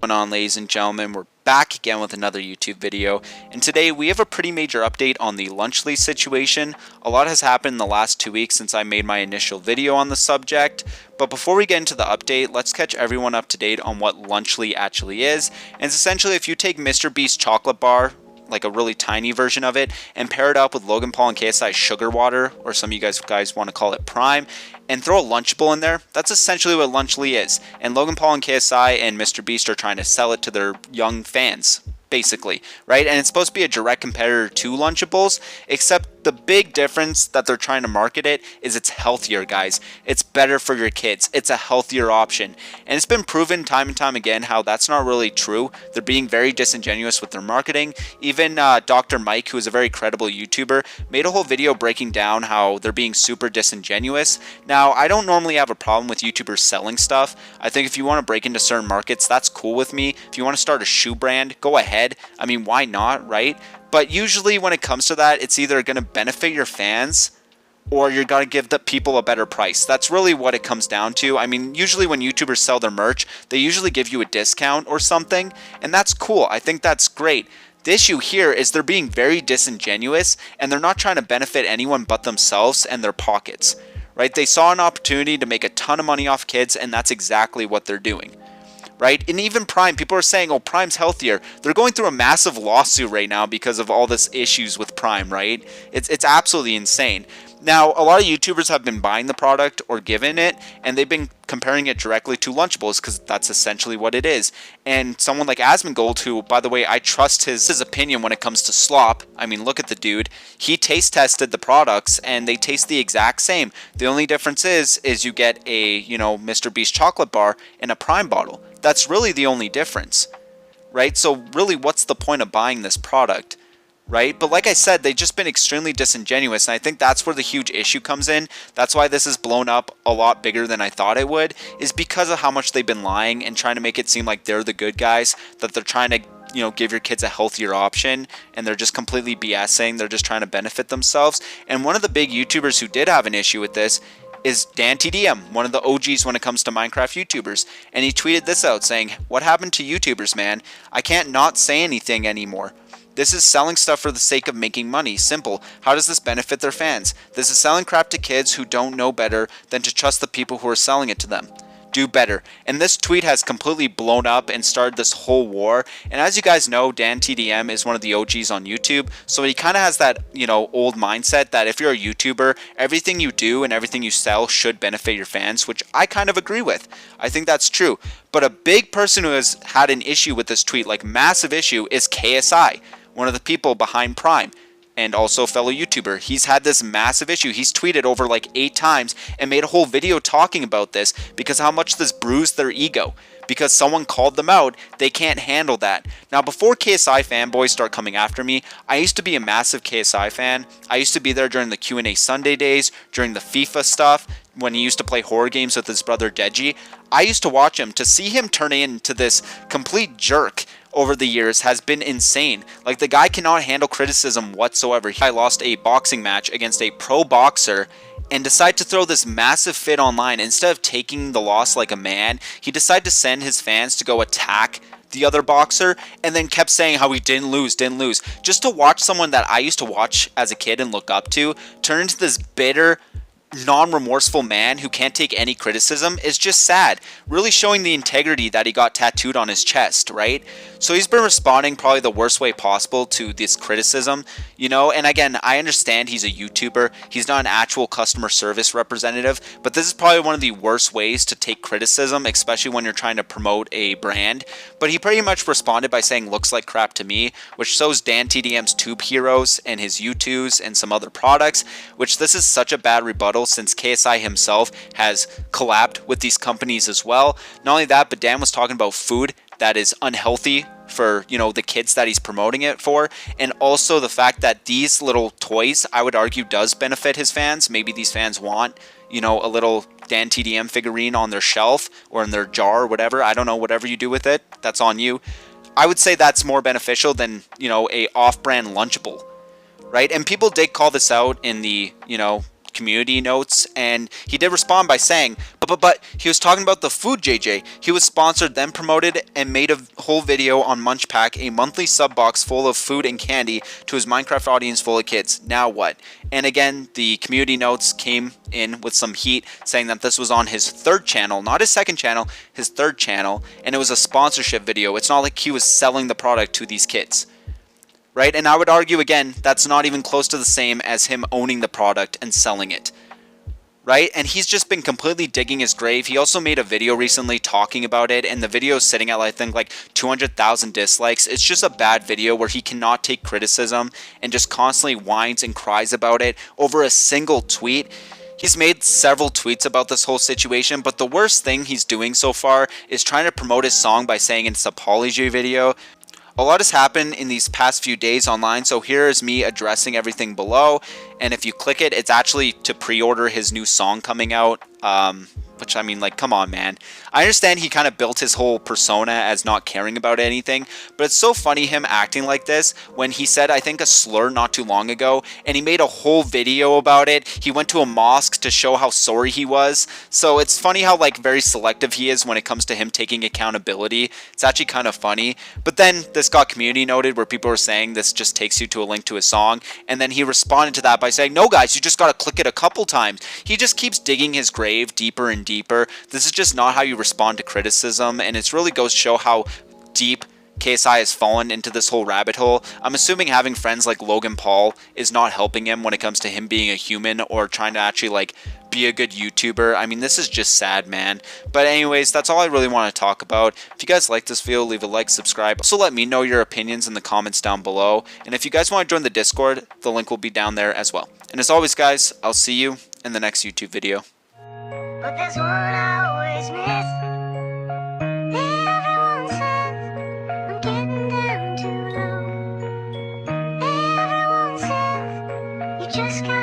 going on, ladies and gentlemen? We're back again with another YouTube video, and today we have a pretty major update on the Lunchly situation. A lot has happened in the last 2 weeks since I made my initial video on the subject, but before we get into the update, let's catch everyone up to date on what Lunchly actually is. And it's essentially if you take Mr. Beast's chocolate bar, like a really tiny version of it, and pair it up with Logan Paul and KSI sugar water, or some of you guys want to call it Prime, and throw a Lunchable in there. That's essentially what Lunchly is. And Logan Paul and KSI and Mr. Beast are trying to sell it to their young fans, basically, right? And it's supposed to be a direct competitor to Lunchables, except the big difference that they're trying to market it is it's healthier, guys. It's better for your kids. It's a healthier option. And it's been proven time and time again how that's not really true. They're being very disingenuous with their marketing. Even Dr. Mike, who is a very credible YouTuber, made a whole video breaking down how they're being super disingenuous. Now, I don't normally have a problem with YouTubers selling stuff. I think if you want to break into certain markets, that's cool with me. If you want to start a shoe brand, go ahead. I mean, why not, right? But usually when it comes to that, it's either going to benefit your fans or you're going to give the people a better price. That's really what it comes down to. I mean, usually when YouTubers sell their merch, they usually give you a discount or something, and that's cool. I think that's great. The issue here is they're being very disingenuous, and they're not trying to benefit anyone but themselves and their pockets, right? They saw an opportunity to make a ton of money off kids, and that's exactly what they're doing. Right? And even Prime, people are saying, oh, Prime's healthier. They're going through a massive lawsuit right now because of all this issues with Prime, right? It's absolutely insane. Now, a lot of YouTubers have been buying the product or giving it, and they've been comparing it directly to Lunchables because that's essentially what it is. And someone like Asmongold, who, by the way, I trust his opinion when it comes to slop. I mean, look at the dude. He taste tested the products, and they taste the exact same. The only difference is you get a, Mr. Beast chocolate bar in a Prime bottle. That's really the only difference, right? So really, what's the point of buying this product, right? But like I said, they've just been extremely disingenuous, and I think that's where the huge issue comes in. That's why this has blown up a lot bigger than I thought it would, is because of how much they've been lying and trying to make it seem like they're the good guys, that they're trying to give your kids a healthier option, and they're just completely BSing. They're just trying to benefit themselves. And one of the big YouTubers who did have an issue with this is Dantdm, one of the OGs when it comes to Minecraft YouTubers, and he tweeted this out saying, "What happened to YouTubers, man? I can't not say anything anymore. This is selling stuff for the sake of making money. Simple. How does this benefit their fans? This is selling crap to kids who don't know better than to trust the people who are selling it to them. Do better." And this tweet has completely blown up and started this whole war. And as you guys know, Dantdm is one of the OGs on YouTube, so he kind of has that old mindset that if you're a YouTuber, everything you do and everything you sell should benefit your fans, which I kind of agree with. I think that's true. But a big person who has had an issue with this tweet, like massive issue, is KSI, one of the people behind Prime, and also a fellow YouTuber. He's had this massive issue. He's tweeted over like 8 times and made a whole video talking about this because how much this bruised their ego. Because someone called them out, they can't handle that. Now, before KSI fanboys start coming after me, I used to be a massive KSI fan. I used to be there during the Q&A Sunday days, during the FIFA stuff, when he used to play horror games with his brother Deji. I used to watch him. To see him turn into this complete jerk over the years has been insane. Like, the guy cannot handle criticism whatsoever. I lost a boxing match against a pro boxer and decided to throw this massive fit online. Instead of taking the loss like a man, he decided to send his fans to go attack the other boxer, and then kept saying how he didn't lose. Just to watch someone that I used to watch as a kid and look up to turn into this bitter, non-remorseful man who can't take any criticism is just sad, really showing the integrity that he got tattooed on his chest, right? So he's been responding probably the worst way possible to this criticism, and again, I understand he's a YouTuber, he's not an actual customer service representative, but this is probably one of the worst ways to take criticism, especially when you're trying to promote a brand. But he pretty much responded by saying looks like crap to me, which shows Dantdm's Tube Heroes and his U2s and some other products, which this is such a bad rebuttal since KSI himself has collabed with these companies as well. Not only that, but Dan was talking about food that is unhealthy for the kids that he's promoting it for, and also the fact that these little toys, I would argue, does benefit his fans. Maybe these fans want a little Dantdm figurine on their shelf or in their jar or whatever. I don't know, whatever you do with it, that's on you. I would say that's more beneficial than a off-brand Lunchable, right? And people did call this out in the community notes, and he did respond by saying, but he was talking about the food, JJ. He was sponsored, then promoted, and made a whole video on Munch Pack, a monthly sub box full of food and candy to his Minecraft audience full of kids. Now what? And again, the community notes came in with some heat, saying that this was on his third channel, not his second channel, his third channel, and it was a sponsorship video. It's not like he was selling the product to these kids. Right? And I would argue, again, that's not even close to the same as him owning the product and selling it. Right? And he's just been completely digging his grave. He also made a video recently talking about it, and the video is sitting at, I think, like 200,000 dislikes. It's just a bad video where he cannot take criticism and just constantly whines and cries about it over a single tweet. He's made several tweets about this whole situation, but the worst thing he's doing so far is trying to promote his song by saying it's an apology video. A lot has happened in these past few days online, so here is me addressing everything below, and if you click it, it's actually to pre-order his new song coming out, which, I mean, like, come on, man. I understand he kind of built his whole persona as not caring about anything, but it's so funny him acting like this when he said, I think, a slur not too long ago, and he made a whole video about it. He went to a mosque to show how sorry he was, so it's funny how, like, very selective he is when it comes to him taking accountability. It's actually kind of funny, but then this got community noted where people were saying this just takes you to a link to his song, and then he responded to that by saying, no guys, you just gotta click it a couple times. He just keeps digging his grave deeper and deeper. This is just not how you respond to criticism, and it really goes to show how deep KSI has fallen into this whole rabbit hole. I'm assuming having friends like Logan Paul is not helping him when it comes to him being a human or trying to actually, like, be a good YouTuber. I mean, this is just sad, man. But anyways, that's all I really want to talk about. If you guys like this video, leave a like, subscribe. Also, let me know your opinions in the comments down below. And if you guys want to join the Discord, the link will be down there as well. And as always, guys, I'll see you in the next YouTube video. But there's one I always miss. Everyone says I'm getting down too low. Everyone says you just can't.